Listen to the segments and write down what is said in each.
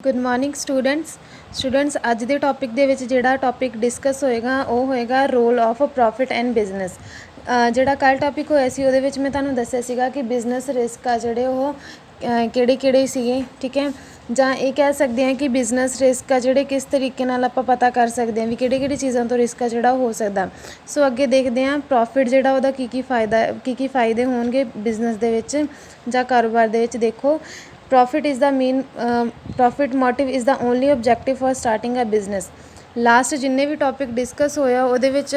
Good morning students ਅੱਜ ਦੇ topic ਦੇ ਵਿੱਚ ਜਿਹੜਾ ਟੌਪਿਕ ਡਿਸਕਸ ਹੋਏਗਾ ਉਹ ਹੋਏਗਾ role of profit and business. ਜਿਹੜਾ ਕੱਲ੍ਹ ਟੌਪਿਕ ਹੋਇਆ ਸੀ ਉਹਦੇ ਵਿੱਚ ਮੈਂ ਤੁਹਾਨੂੰ ਦੱਸਿਆ ਸੀਗਾ ਕਿ ਬਿਜ਼ਨਸ ਰਿਸਕ ਆ ਜਿਹੜੇ ਉਹ ਕਿਹੜੇ ਸੀਗੇ, ਠੀਕ ਹੈ। ਜਾਂ ਇਹ ਕਹਿ ਸਕਦੇ ਹਾਂ ਕਿ ਬਿਜ਼ਨਸ ਰਿਸਕ ਆ ਜਿਹੜੇ ਕਿਸ ਤਰੀਕੇ ਨਾਲ ਆਪਾਂ ਪਤਾ ਕਰ ਸਕਦੇ ਹਾਂ ਵੀ ਕਿਹੜੀ ਚੀਜ਼ਾਂ ਤੋਂ ਰਿਸਕ ਆ ਜਿਹੜਾ ਹੋ ਸਕਦਾ। ਸੋ ਅੱਗੇ ਦੇਖਦੇ ਹਾਂ ਪ੍ਰੋਫਿਟ ਜਿਹੜਾ ਉਹਦਾ ਕੀ ਫਾਇਦੇ ਹੋਣਗੇ ਬਿਜ਼ਨਸ ਦੇ ਵਿੱਚ ਜਾਂ ਕਾਰੋਬਾਰ ਦੇ ਵਿੱਚ। ਦੇਖੋ, profit motive is the only objective for starting a business। Last ਜਿੰਨੇ ਵੀ ਟੌਪਿਕ ਡਿਸਕਸ ਹੋਇਆ ਉਹਦੇ ਵਿੱਚ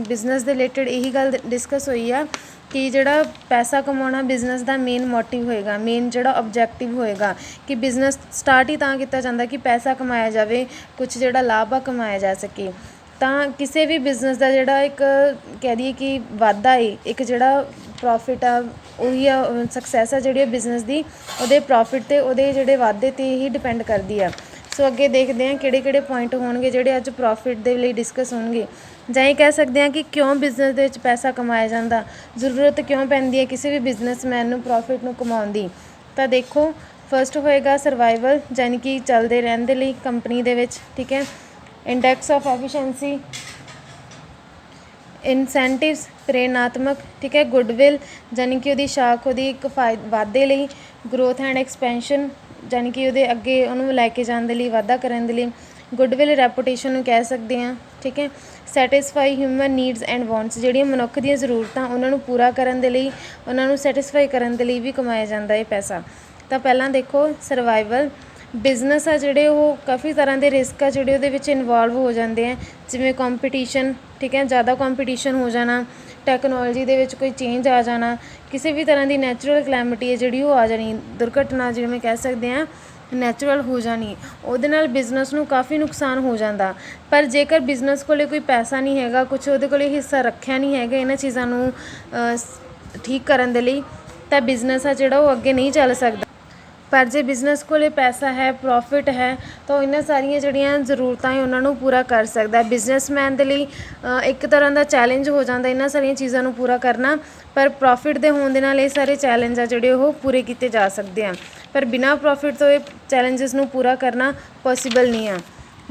ਬਿਜ਼ਨਸ ਦੇ ਰਿਲੇਟਡ ਇਹੀ ਗੱਲ ਡਿਸਕਸ ਹੋਈ ਆ ਕਿ ਜਿਹੜਾ ਪੈਸਾ ਕਮਾਉਣਾ ਬਿਜ਼ਨਸ ਦਾ ਮੇਨ ਮੋਟਿਵ ਹੋਏਗਾ, ਮੇਨ ਜਿਹੜਾ ਓਬਜੈਕਟਿਵ ਹੋਏਗਾ ਕਿ ਬਿਜ਼ਨਸ ਸਟਾਰਟ ਹੀ ਤਾਂ ਕੀਤਾ ਜਾਂਦਾ ਕਿ ਪੈਸਾ ਕਮਾਇਆ ਜਾਵੇ, ਕੁਛ ਜਿਹੜਾ ਲਾਭ ਆ ਕਮਾਇਆ ਜਾ ਸਕੇ। ਤਾਂ ਕਿਸੇ ਵੀ ਬਿਜ਼ਨਸ ਦਾ ਜਿਹੜਾ ਇੱਕ ਕਹਿ ਦਈਏ ਕਿ ਵਾਧਾ ਏ, ਇੱਕ ਜਿਹੜਾ ਪ੍ਰੋਫਿਟ ਆ ਉਹੀ ਆ ਸਕਸੈਸ ਆ ਜਿਹੜੀ ਬਿਜ਼ਨਸ ਦੀ ਉਹਦੇ ਪ੍ਰੋਫਿਟ 'ਤੇ ਉਹਦੇ ਜਿਹੜੇ ਵਾਧੇ 'ਤੇ ਹੀ ਡਿਪੈਂਡ ਕਰਦੀ ਆ। ਸੋ ਅੱਗੇ ਦੇਖਦੇ ਹਾਂ ਕਿਹੜੇ ਪੁਆਇੰਟ ਹੋਣਗੇ ਜਿਹੜੇ ਅੱਜ ਪ੍ਰੋਫਿਟ ਦੇ ਲਈ ਡਿਸਕਸ ਹੋਣਗੇ। ਜਾਂ ਇਹ ਕਹਿ ਸਕਦੇ ਹਾਂ ਕਿ ਕਿਉਂ ਬਿਜ਼ਨਸ ਦੇ ਵਿੱਚ ਪੈਸਾ ਕਮਾਇਆ ਜਾਂਦਾ, ਜ਼ਰੂਰਤ ਕਿਉਂ ਪੈਂਦੀ ਹੈ ਕਿਸੇ ਵੀ ਬਿਜ਼ਨਸਮੈਨ ਨੂੰ ਪ੍ਰੋਫਿਟ ਨੂੰ ਕਮਾਉਣ ਦੀ। ਤਾਂ ਦੇਖੋ, ਫਸਟ ਹੋਏਗਾ ਸਰਵਾਈਵਲ, ਯਾਨੀ ਕਿ ਚੱਲਦੇ ਰਹਿਣ ਦੇ ਲਈ ਕੰਪਨੀ ਦੇ ਵਿੱਚ, ਠੀਕ ਹੈ। ਇੰਡੈਕਸ ਆਫ ਐਫੀਸ਼ੀਐਂਸੀ, ਇਨਸੈਂਟਿਵਸ ਪ੍ਰੇਰਨਾਤਮਕ, ਠੀਕ ਹੈ। ਗੁੱਡਵਿਲ ਯਾਨੀ ਕਿ ਉਹਦੀ ਸ਼ਾਖ ਉਹਦੀ ਇੱਕ ਵਾਧੇ ਲਈ। ਗਰੋਥ ਐਂਡ ਐਕਸਪੈਂਸ਼ਨ ਯਾਨੀ ਕਿ ਉਹਦੇ ਅੱਗੇ ਉਹਨੂੰ ਲੈ ਕੇ ਜਾਣ ਦੇ ਲਈ, ਵਾਧਾ ਕਰਨ ਦੇ ਲਈ। ਗੁੱਡਵਿਲ ਰੈਪੂਟੇਸ਼ਨ ਨੂੰ ਕਹਿ ਸਕਦੇ ਹਾਂ, ਠੀਕ ਹੈ। Satisfy human needs and wants, ਜਿਹੜੀਆਂ ਮਨੁੱਖ ਦੀਆਂ ਜ਼ਰੂਰਤਾਂ ਉਹਨਾਂ ਨੂੰ ਪੂਰਾ ਕਰਨ ਦੇ ਲਈ, ਉਹਨਾਂ ਨੂੰ ਸੈਟਿਸਫਾਈ ਕਰਨ ਦੇ ਲਈ ਵੀ ਕਮਾਇਆ ਜਾਂਦਾ ਇਹ ਪੈਸਾ। ਤਾਂ ਪਹਿਲਾਂ ਦੇਖੋ ਸਰਵਾਈਵਲ, ਬਿਜ਼ਨਸ ਆ ਜਿਹੜੇ ਉਹ ਕਾਫੀ ਤਰ੍ਹਾਂ ਦੇ ਰਿਸਕ ਆ ਜਿਹੜੇ ਉਹਦੇ ਵਿੱਚ ਇਨਵੋਲਵ ਹੋ ਜਾਂਦੇ ਆ, ਜਿਵੇਂ ਕੰਪੀਟੀਸ਼ਨ, ਠੀਕ ਹੈ। ਜ਼ਿਆਦਾ ਕੰਪੀਟੀਸ਼ਨ ਹੋ ਜਾਣਾ, ਟੈਕਨੋਲੋਜੀ ਦੇ ਵਿੱਚ ਕੋਈ ਚੇਂਜ ਆ ਜਾਣਾ, ਕਿਸੇ ਵੀ ਤਰ੍ਹਾਂ ਦੀ ਨੈਚੁਰਲ ਕਲੈਮਿਟੀ ਹੈ ਜਿਹੜੀ ਉਹ ਆ ਜਾਣੀ, ਦੁਰਘਟਨਾ ਜਿਵੇਂ ਕਹਿ ਸਕਦੇ ਹਾਂ ਨੈਚੁਰਲ ਹੋ ਜਾਣੀ, ਉਹਦੇ ਨਾਲ ਬਿਜ਼ਨਸ ਨੂੰ ਕਾਫੀ ਨੁਕਸਾਨ ਹੋ ਜਾਂਦਾ। ਪਰ ਜੇਕਰ ਬਿਜ਼ਨਸ ਕੋਲ ਕੋਈ ਪੈਸਾ ਨਹੀਂ ਹੈਗਾ, ਕੁਛ ਉਹਦੇ ਕੋਲ ਹਿੱਸਾ ਰੱਖਿਆ ਨਹੀਂ ਹੈਗਾ ਇਹਨਾਂ ਚੀਜ਼ਾਂ ਨੂੰ ਠੀਕ ਕਰਨ ਦੇ ਲਈ, ਤਾਂ ਬਿਜ਼ਨਸ ਆ ਜਿਹੜਾ ਉਹ ਅੱਗੇ ਨਹੀਂ ਚੱਲ ਸਕਦਾ। ਪਰ ਜੇ ਬਿਜ਼ਨਸ ਕੋਲ ਪੈਸਾ ਹੈ, ਪ੍ਰੋਫਿਟ ਹੈ, ਤਾਂ ਉਹ ਇਹਨਾਂ ਸਾਰੀਆਂ ਜਿਹੜੀਆਂ ਜ਼ਰੂਰਤਾਂ ਹੈ ਉਹਨਾਂ ਨੂੰ ਪੂਰਾ ਕਰ ਸਕਦਾ। ਬਿਜ਼ਨਸਮੈਨ ਦੇ ਲਈ ਇੱਕ ਤਰ੍ਹਾਂ ਦਾ ਚੈਲੰਜ ਹੋ ਜਾਂਦਾ ਇਹਨਾਂ ਸਾਰੀਆਂ ਚੀਜ਼ਾਂ ਨੂੰ ਪੂਰਾ ਕਰਨਾ, ਪਰ ਪ੍ਰੋਫਿਟ ਦੇ ਹੋਣ ਦੇ ਨਾਲ ਇਹ ਸਾਰੇ ਚੈਲੰਜ ਆ ਜਿਹੜੇ ਉਹ ਪੂਰੇ ਕੀਤੇ ਜਾ ਸਕਦੇ ਆ। ਪਰ ਬਿਨਾਂ ਪ੍ਰੋਫਿਟ ਤੋਂ ਇਹ ਚੈਲੰਜਸ ਨੂੰ ਪੂਰਾ ਕਰਨਾ ਪੋਸੀਬਲ ਨਹੀਂ ਆ।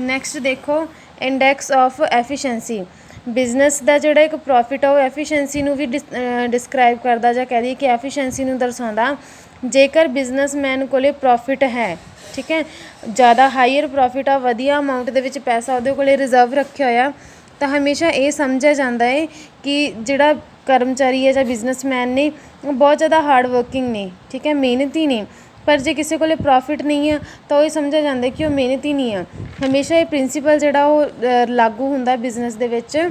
ਨੈਕਸਟ ਦੇਖੋ ਇੰਡੈਕਸ ਆਫ ਐਫੀਸ਼ੀਐਂਸੀ, ਬਿਜ਼ਨਸ ਦਾ ਜਿਹੜਾ ਇੱਕ ਪ੍ਰੋਫਿਟ ਆ ਉਹ ਐਫੀਸ਼ੀਐਂਸੀ ਨੂੰ ਵੀ ਡਿਸਕਰਾਈਬ ਕਰਦਾ, ਜਾਂ ਕਹਿ ਦਈਏ ਕਿ ਐਫੀਸ਼ੀਐਂਸੀ ਨੂੰ ਦਰਸਾਉਂਦਾ। ਜੇਕਰ ਬਿਜ਼ਨਸਮੈਨ ਕੋਲ ਪ੍ਰੋਫਿਟ ਹੈ, ਠੀਕ ਹੈ, ਜ਼ਿਆਦਾ ਹਾਈਅਰ ਪ੍ਰੋਫਿਟ ਆ, ਵਧੀਆ ਅਮਾਊਂਟ ਦੇ ਵਿੱਚ ਪੈਸਾ ਉਹਦੇ ਕੋਲ ਰਿਜ਼ਰਵ ਰੱਖਿਆ ਹੋਇਆ, ਤਾਂ ਹਮੇਸ਼ਾ ਇਹ ਸਮਝਿਆ ਜਾਂਦਾ ਹੈ ਕਿ ਜਿਹੜਾ ਕਰਮਚਾਰੀ ਹੈ ਜਾਂ ਬਿਜ਼ਨਸਮੈਨ ਨੇ ਉਹ ਬਹੁਤ ਜ਼ਿਆਦਾ ਹਾਰਡ ਵਰਕਿੰਗ ਨੇ, ਠੀਕ ਹੈ, ਮਿਹਨਤੀ ਨੇ। ਪਰ ਜੇ ਕਿਸੇ ਕੋਲ ਪ੍ਰੋਫਿਟ ਨਹੀਂ ਆ ਤਾਂ ਉਹ ਇਹ ਸਮਝਿਆ ਜਾਂਦਾ ਕਿ ਉਹ ਮਿਹਨਤੀ ਨਹੀਂ ਆ। ਹਮੇਸ਼ਾ ਇਹ ਪ੍ਰਿੰਸੀਪਲ ਜਿਹੜਾ ਉਹ ਲਾਗੂ ਹੁੰਦਾ ਬਿਜ਼ਨਸ ਦੇ ਵਿੱਚ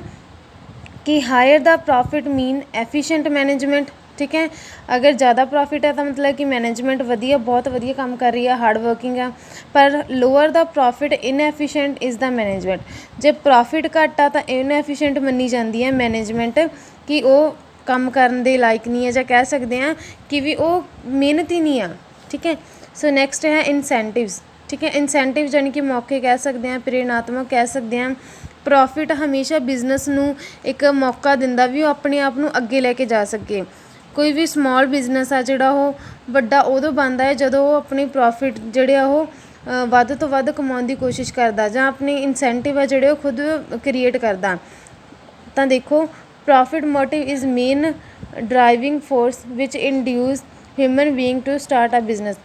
ਕਿ ਹਾਇਰ ਦਾ ਪ੍ਰੋਫਿਟ ਮੀਨ ਐਫੀਸ਼ੀਐਂਟ ਮੈਨੇਜਮੈਂਟ, ਠੀਕ ਹੈ। ਅਗਰ ਜ਼ਿਆਦਾ ਪ੍ਰੋਫਿਟ ਹੈ ਤਾਂ ਮਤਲਬ ਕਿ ਮੈਨੇਜਮੈਂਟ ਬਹੁਤ ਵਧੀਆ ਕੰਮ ਕਰ ਰਹੀ ਆ, ਹਾਰਡ ਵਰਕਿੰਗ ਆ। ਪਰ lower the profit inefficient is the management, ਜੇ ਪ੍ਰੋਫਿਟ ਘੱਟ ਆ ਤਾਂ ਇਨਐਫੀਸ਼ੀਐਂਟ ਮੰਨੀ ਜਾਂਦੀ ਹੈ ਮੈਨੇਜਮੈਂਟ, ਕਿ ਉਹ ਕੰਮ ਕਰਨ ਦੇ ਲਾਇਕ ਨਹੀਂ ਹੈ, ਜਾਂ ਕਹਿ ਸਕਦੇ ਹਾਂ ਕਿ ਵੀ ਉਹ ਮਿਹਨਤੀ ਨਹੀਂ ਆ, ਠੀਕ ਹੈ। ਸੋ ਨੈਕਸਟ ਹੈ ਇਨਸੈਂਟਿਵਸ, ਠੀਕ ਹੈ। ਇਨਸੈਂਟਿਵ ਯਾਨੀ ਕਿ ਮੌਕੇ ਕਹਿ ਸਕਦੇ ਹਾਂ, ਪ੍ਰੇਰਨਾਤਮਕ ਕਹਿ ਸਕਦੇ ਹਾਂ। ਪ੍ਰੋਫਿਟ ਹਮੇਸ਼ਾ ਬਿਜ਼ਨਸ ਨੂੰ ਇੱਕ ਮੌਕਾ ਦਿੰਦਾ ਵੀ ਉਹ ਆਪਣੇ ਆਪ ਨੂੰ ਅੱਗੇ ਲੈ ਕੇ ਜਾ ਸਕੇ। ਕੋਈ ਵੀ ਸਮਾਲ ਬਿਜ਼ਨਸ ਆ ਜਿਹੜਾ ਉਹ ਵੱਡਾ ਉਦੋਂ ਬਣਦਾ ਹੈ ਜਦੋਂ ਉਹ ਆਪਣੀ ਪ੍ਰੋਫਿਟ ਜਿਹੜੇ ਆ ਉਹ ਵੱਧ ਤੋਂ ਵੱਧ ਕਮਾਉਣ ਦੀ ਕੋਸ਼ਿਸ਼ ਕਰਦਾ, ਜਾਂ ਆਪਣੇ ਇਨਸੈਂਟਿਵ ਆ ਜਿਹੜੇ ਉਹ ਖੁਦ ਕ੍ਰੀਏਟ ਕਰਦਾ। ਤਾਂ ਦੇਖੋ, profit motive is main driving force which induce human being to start a business.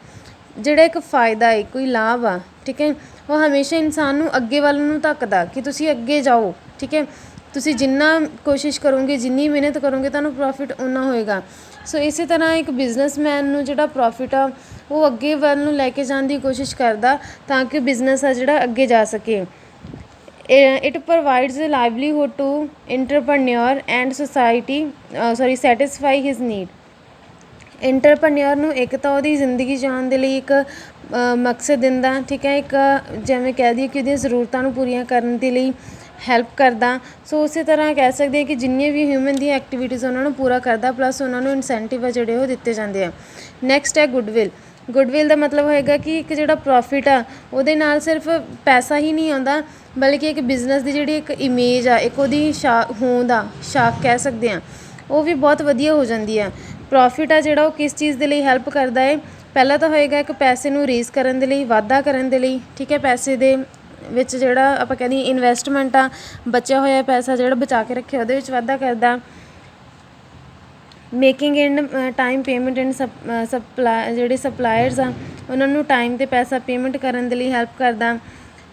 ਜਿਹੜਾ ਇੱਕ ਫਾਇਦਾ ਹੈ, ਕੋਈ ਲਾਭ ਆ, ਠੀਕ ਹੈ, ਉਹ ਹਮੇਸ਼ਾ ਇਨਸਾਨ ਨੂੰ ਅੱਗੇ ਵੱਲ ਨੂੰ ਧੱਕਦਾ ਕਿ ਤੁਸੀਂ ਅੱਗੇ ਜਾਓ, ਠੀਕ ਹੈ। ਤੁਸੀਂ ਜਿੰਨਾ ਕੋਸ਼ਿਸ਼ ਕਰੋਗੇ, ਜਿੰਨੀ ਮਿਹਨਤ ਕਰੋਗੇ, ਤੁਹਾਨੂੰ ਪ੍ਰੋਫਿਟ ਓਨਾ ਹੋਏਗਾ। ਸੋ ਇਸੇ ਤਰ੍ਹਾਂ ਇੱਕ ਬਿਜ਼ਨਸਮੈਨ ਨੂੰ ਜਿਹੜਾ ਪ੍ਰੋਫਿਟ ਆ ਉਹ ਅੱਗੇ ਵੱਲ ਨੂੰ ਲੈ ਕੇ ਜਾਣ ਦੀ ਕੋਸ਼ਿਸ਼ ਕਰਦਾ ਤਾਂ ਕਿ ਬਿਜ਼ਨਸ ਆ ਜਿਹੜਾ ਅੱਗੇ ਜਾ ਸਕੇ। It provides livelihood to entrepreneur and satisfy his need. Entrepreneur ਨੂੰ ਇੱਕ ਤਾਂ ਉਹਦੀ ਜ਼ਿੰਦਗੀ ਜਿਉਣ ਦੇ ਲਈ ਇੱਕ ਮਕਸਦ ਦਿੰਦਾ, ਠੀਕ ਹੈ, ਇੱਕ ਜਿਵੇਂ ਕਹਿ ਦਈਏ ਕਿ ਉਹਦੀਆਂ ਜ਼ਰੂਰਤਾਂ ਨੂੰ ਪੂਰੀਆਂ ਕਰਨ ਦੇ ਲਈ ਹੈਲਪ ਕਰਦਾ। ਸੋ ਉਸੇ ਤਰ੍ਹਾਂ ਕਹਿ ਸਕਦੇ ਹਾਂ ਕਿ ਜਿੰਨੀਆਂ ਵੀ ਹਿਊਮਨ ਦੀਆਂ ਐਕਟੀਵਿਟੀਜ਼ ਉਹਨਾਂ ਨੂੰ ਪੂਰਾ ਕਰਦਾ, ਪਲੱਸ ਉਹਨਾਂ ਨੂੰ ਇਨਸੈਂਟਿਵ ਆ ਜਿਹੜੇ ਉਹ ਦਿੱਤੇ ਜਾਂਦੇ ਆ। ਨੈਕਸਟ ਹੈ ਗੁੱਡਵਿਲ। ਗੁੱਡਵਿਲ ਦਾ ਮਤਲਬ ਹੋਏਗਾ ਕਿ ਇੱਕ ਜਿਹੜਾ ਪ੍ਰੋਫਿਟ ਆ ਉਹਦੇ ਨਾਲ ਸਿਰਫ ਪੈਸਾ ਹੀ ਨਹੀਂ ਆਉਂਦਾ, ਬਲਕਿ ਇੱਕ ਬਿਜ਼ਨਸ ਦੀ ਜਿਹੜੀ ਇੱਕ ਇਮੇਜ ਆ, ਇੱਕ ਉਹਦੀ ਹੋਂਦ ਆ, ਸ਼ਾਖ ਕਹਿ ਸਕਦੇ ਹਾਂ, ਉਹ ਵੀ ਬਹੁਤ ਵਧੀਆ ਹੋ ਜਾਂਦੀ ਆ। ਪ੍ਰੋਫਿਟ ਆ ਜਿਹੜਾ ਉਹ ਕਿਸ ਚੀਜ਼ ਦੇ ਲਈ ਹੈਲਪ ਕਰਦਾ ਹੈ, ਪਹਿਲਾ ਤਾਂ ਹੋਏਗਾ ਇੱਕ ਪੈਸੇ ਨੂੰ ਰੇਜ਼ ਕਰਨ ਦੇ ਲਈ, ਵਾਧਾ ਕਰਨ ਦੇ ਲਈ, ਠੀਕ ਹੈ। ਪੈਸੇ ਦੇ ਵਿੱਚ ਜਿਹੜਾ ਆਪਾਂ ਕਹਿ ਦਈਏ ਇਨਵੈਸਟਮੈਂਟ ਆ, ਬਚਿਆ ਹੋਇਆ ਪੈਸਾ ਜਿਹੜਾ ਬਚਾ ਕੇ ਰੱਖਿਆ ਉਹਦੇ ਵਿੱਚ ਵਾਧਾ ਕਰਦਾ। ਮੇਕਿੰਗ ਇਨ ਟਾਈਮ ਪੇਮੈਂਟ ਇਨ ਜਿਹੜੇ ਸਪਲਾਇਰਸ ਆ ਉਹਨਾਂ ਨੂੰ ਟਾਈਮ 'ਤੇ ਪੈਸਾ ਪੇਮੈਂਟ ਕਰਨ ਦੇ ਲਈ ਹੈਲਪ ਕਰਦਾ।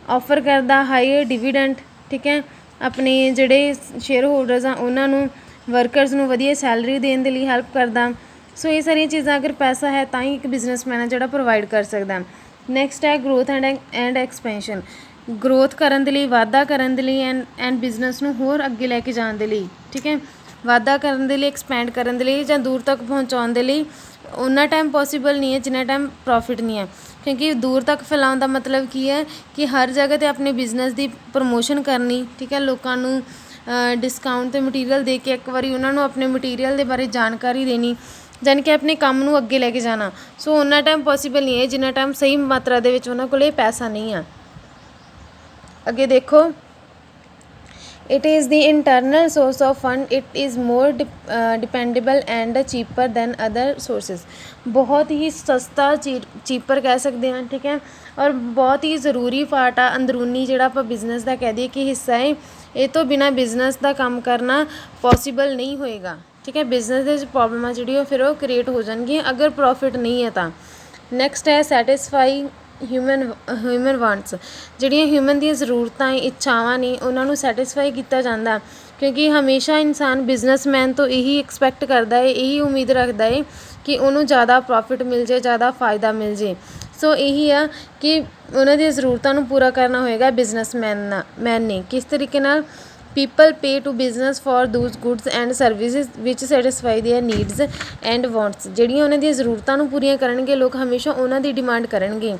ਆਫਰ ਕਰਦਾ ਹਾਈਅਰ ਡਿਵੀਡੈਂਟ, ਠੀਕ ਹੈ। ਆਪਣੇ ਜਿਹੜੇ ਸ਼ੇਅਰ ਹੋਲਡਰਸ ਆ ਉਹਨਾਂ ਨੂੰ, ਵਰਕਰਸ ਨੂੰ ਵਧੀਆ ਸੈਲਰੀ ਦੇਣ ਦੇ ਲਈ ਹੈਲਪ ਕਰਦਾ। ਸੋ ਇਹ ਸਾਰੀਆਂ ਚੀਜ਼ਾਂ ਅਗਰ ਪੈਸਾ ਹੈ ਤਾਂ ਹੀ ਇੱਕ ਬਿਜ਼ਨਸਮੈਨ ਹੈ ਜਿਹੜਾ ਪ੍ਰੋਵਾਈਡ ਕਰ ਸਕਦਾ। ਨੈਕਸਟ ਹੈ ਗਰੋਥ ਐਂਡ ਐਕਸਪੈਂਸ਼ਨ। ਗਰੋਥ ਕਰਨ ਦੇ ਲਈ, ਵਾਧਾ ਕਰਨ ਦੇ ਲਈ ਐਂਡ ਬਿਜ਼ਨਸ ਨੂੰ ਹੋਰ ਅੱਗੇ ਲੈ ਕੇ ਜਾਣ ਦੇ ਲਈ, ਠੀਕ ਹੈ। ਵਾਧਾ ਕਰਨ ਦੇ ਲਈ, ਐਕਸਪੈਂਡ ਕਰਨ ਦੇ ਲਈ ਜਾਂ ਦੂਰ ਤੱਕ ਪਹੁੰਚਾਉਣ ਦੇ ਲਈ ਉਨਾ ਟਾਈਮ ਪੋਸੀਬਲ ਨਹੀਂ ਹੈ ਜਿੰਨਾ ਟਾਈਮ ਪ੍ਰੋਫਿਟ ਨਹੀਂ ਹੈ। ਕਿਉਂਕਿ ਦੂਰ ਤੱਕ ਫੈਲਾਉਣ ਦਾ ਮਤਲਬ ਕੀ ਹੈ ਕਿ ਹਰ ਜਗ੍ਹਾ 'ਤੇ ਆਪਣੇ ਬਿਜ਼ਨਸ ਦੀ ਪ੍ਰਮੋਸ਼ਨ ਕਰਨੀ, ਠੀਕ ਹੈ। ਲੋਕਾਂ ਨੂੰ ਡਿਸਕਾਊਂਟ 'ਤੇ ਮਟੀਰੀਅਲ ਦੇ ਕੇ ਇੱਕ ਵਾਰੀ ਉਹਨਾਂ ਨੂੰ ਆਪਣੇ ਮਟੀਰੀਅਲ ਦੇ ਬਾਰੇ ਜਾਣਕਾਰੀ ਦੇਣੀ, ਜਾਣੀ ਕਿ ਆਪਣੇ ਕੰਮ ਨੂੰ ਅੱਗੇ ਲੈ ਕੇ ਜਾਣਾ। ਸੋ ਉਨਾ ਟਾਈਮ ਪੋਸੀਬਲ ਨਹੀਂ ਹੈ ਜਿੰਨਾ ਟਾਈਮ ਸਹੀ ਮਾਤਰਾ ਦੇ ਵਿੱਚ ਉਹਨਾਂ ਕੋਲ ਪੈਸਾ ਨਹੀਂ ਆ। ਅੱਗੇ ਦੇਖੋ, it is the internal source of fund, it is more dependable and cheaper than other sources। ਬਹੁਤ ਹੀ ਸਸਤਾ, ਚੀਪਰ ਕਹਿ ਸਕਦੇ ਹਾਂ, ਠੀਕ ਹੈ। ਔਰ ਬਹੁਤ ਹੀ ਜ਼ਰੂਰੀ ਪਾਰਟ ਆ, ਅੰਦਰੂਨੀ ਜਿਹੜਾ ਆਪਾਂ ਬਿਜ਼ਨਸ ਦਾ ਕਹਿ ਦਈਏ ਕਿ ਹਿੱਸਾ ਹੈ। ਇਹ ਤੋਂ ਬਿਨਾਂ ਬਿਜ਼ਨਸ ਦਾ ਕੰਮ ਕਰਨਾ ਪੋਸੀਬਲ ਨਹੀਂ ਹੋਏਗਾ, ਠੀਕ ਹੈ। ਬਿਜ਼ਨਸ ਦੇ ਵਿੱਚ ਪ੍ਰੋਬਲਮਾਂ ਜਿਹੜੀ ਉਹ ਫਿਰ ਉਹ ਕ੍ਰੀਏਟ ਹੋ ਜਾਣਗੀਆਂ ਅਗਰ ਪ੍ਰੋਫਿਟ ਨਹੀਂ ਹੈ ਤਾਂ। ਨੈਕਸਟ ਹੈ ਸੈਟਿਸਫਾਈ ਹਿਊਮਨ ਵਾਂਟਸ। ਜਿਹੜੀਆਂ ਹਿਊਮਨ ਦੀਆਂ ਜ਼ਰੂਰਤਾਂ, ਇੱਛਾਵਾਂ ਨੇ ਉਹਨਾਂ ਨੂੰ ਸੈਟਿਸਫਾਈ ਕੀਤਾ ਜਾਂਦਾ, ਕਿਉਂਕਿ ਹਮੇਸ਼ਾ ਇਨਸਾਨ ਬਿਜ਼ਨਸਮੈਨ ਤੋਂ ਇਹੀ ਐਕਸਪੈਕਟ ਕਰਦਾ ਹੈ, ਇਹੀ ਉਮੀਦ ਰੱਖਦਾ ਹੈ ਕਿ ਉਹਨੂੰ ਜ਼ਿਆਦਾ ਪ੍ਰੋਫਿਟ ਮਿਲ ਜੇ, ਜ਼ਿਆਦਾ ਫਾਇਦਾ ਮਿਲ ਜੇ। ਸੋ ਇਹੀ ਆ ਕਿ ਉਹਨਾਂ ਦੀਆਂ ਜ਼ਰੂਰਤਾਂ ਨੂੰ ਪੂਰਾ ਕਰਨਾ ਹੋਏਗਾ ਬਿਜ਼ਨਸਮੈਨ ਨੇ। ਕਿਸ ਤਰੀਕੇ ਨਾਲ? People pay to business for those goods and services which satisfy their needs and wants. ਜਿਹੜੀਆਂ ਉਹਨਾਂ ਦੀਆਂ ਜ਼ਰੂਰਤਾਂ ਨੂੰ ਪੂਰੀਆਂ ਕਰਨਗੇ ਲੋਕ, ਹਮੇਸ਼ਾ ਉਹਨਾਂ ਦੀ ਡਿਮਾਂਡ ਕਰਨਗੇ।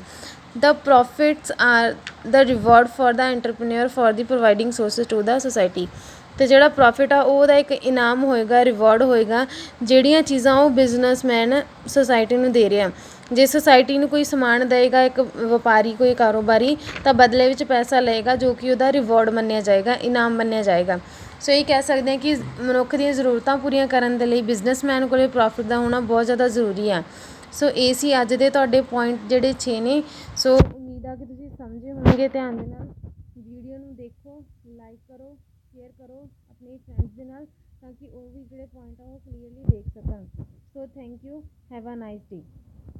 The profits are the reward for the entrepreneur for the providing sources to the society. ਅਤੇ ਜਿਹੜਾ ਪ੍ਰੋਫਿਟ ਆ ਉਹ ਉਹਦਾ ਇੱਕ ਇਨਾਮ ਹੋਏਗਾ, ਰਿਵਾਰਡ ਹੋਏਗਾ, ਜਿਹੜੀਆਂ ਚੀਜ਼ਾਂ ਉਹ ਬਿਜ਼ਨਸਮੈਨ ਸੋਸਾਇਟੀ ਨੂੰ ਦੇ ਰਿਹਾ। ਜੇ ਸੋਸਾਇਟੀ ਨੂੰ ਕੋਈ ਸਮਾਨ ਦੇਵੇਗਾ ਇੱਕ ਵਪਾਰੀ, ਕੋਈ ਕਾਰੋਬਾਰੀ, ਤਾਂ ਬਦਲੇ ਵਿੱਚ ਪੈਸਾ ਲਏਗਾ ਜੋ ਕਿ ਉਹਦਾ ਰਿਵਾਰਡ ਮੰਨਿਆ ਜਾਏਗਾ, ਇਨਾਮ ਮੰਨਿਆ ਜਾਏਗਾ। ਸੋ ਇਹ ਕਹਿ ਸਕਦੇ ਹਾਂ ਕਿ ਮਨੁੱਖ ਦੀਆਂ ਜ਼ਰੂਰਤਾਂ ਪੂਰੀਆਂ ਕਰਨ ਦੇ ਲਈ ਬਿਜ਼ਨਸਮੈਨ ਕੋਲ ਪ੍ਰੋਫਿਟ ਦਾ ਹੋਣਾ ਬਹੁਤ ਜ਼ਿਆਦਾ ਜ਼ਰੂਰੀ ਆ। ਸੋ ਇਹ ਸੀ ਅੱਜ ਦੇ ਤੁਹਾਡੇ ਪੁਆਇੰਟ ਜਿਹੜੇ 6 ਨੇ। ਸੋ ਉਮੀਦ ਆ ਕਿ ਤੁਸੀਂ ਸਮਝੇ ਹੋਣਗੇ। ਧਿਆਨ ਦੇ ਨਾਲ ਵੀਡੀਓ ਨੂੰ ਦੇਖੋ, ਲਾਈਕ ਕਰੋ, ਸ਼ੇਅਰ ਕਰੋ ਆਪਣੇ ਫਰੈਂਡਸ ਦੇ ਨਾਲ, ਤਾਂ ਕਿ ਉਹ ਵੀ ਜਿਹੜੇ ਪੁਆਇੰਟ ਆ ਉਹ ਕਲੀਅਰਲੀ ਦੇਖ ਸਕਣ। So thank you, have a nice day.